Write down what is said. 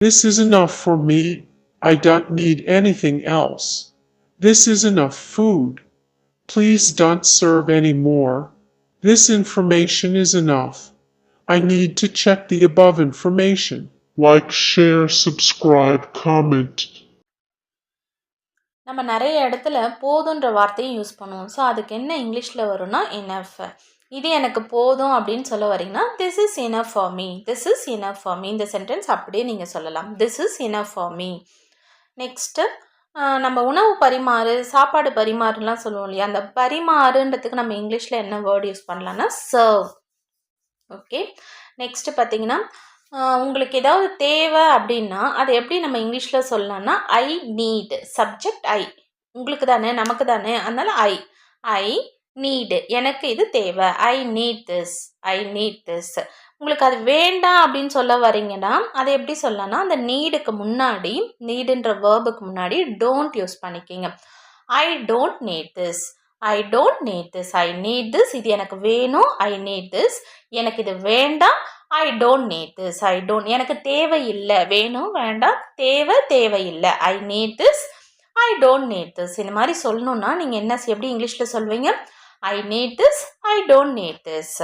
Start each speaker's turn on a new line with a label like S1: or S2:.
S1: This is enough for me. I don't need anything else. This is enough food. Please don't serve any more. This information is enough. I need to check the above information. Like, share, subscribe, comment.
S2: நம்ம நிறைய இடத்துல போதுன்ற வார்த்தையும் use பண்ணுவோம். So அதுக்கு என்ன இங்கிலீஷில் வரும்னா enough. இது எனக்கு போதும் அப்படின்னு சொல்ல வரீங்கன்னா this is enough for me, this is enough for me. இந்த சென்டென்ஸ் அப்படியே நீங்கள் சொல்லலாம், this is enough for me. Next நம்ம உணவு பரிமாறு, சாப்பாடு பரிமாறுலாம் சொல்லுவோம் இல்லையா, அந்த பரிமாறுன்றதுக்கு நம்ம இங்கிலீஷில் என்ன வேர்டு யூஸ் பண்ணலான்னா சர்வ். ஓகே. நெக்ஸ்ட்டு பார்த்தீங்கன்னா உங்களுக்கு ஏதாவது தேவை அப்படின்னா அதை எப்படி நம்ம இங்கிலீஷில் சொல்லலாம்னா ஐ நீட், சப்ஜெக்ட் ஐ, உங்களுக்கு தானே நமக்கு தானே, அதனால ஐ நீடு, எனக்கு இது தேவை, I need this, I need this. உங்களுக்கு அது வேண்டாம் அப்படின்னு சொல்ல வரீங்கன்னா அதை எப்படி சொல்லலாம்னா அந்த நீடுக்கு முன்னாடி, நீடுன்ற வேர்புக்கு முன்னாடி டோன்ட் யூஸ் பண்ணிக்கிங்க. I don't need this, I don't need this, I need this. இது எனக்கு வேணும், ஐ நீட் திஸ். எனக்கு இது வேண்டாம், I don't need this, I don't, எனக்கு தேவையில்லை, வேணும் வேண்டாம், தேவையில்லை, I need this, I don't need this. இந்த மாதிரி சொல்லணும்னா நீங்கள் என்ன எப்படி இங்கிலீஷில் சொல்வீங்க, I need this, I don't need this.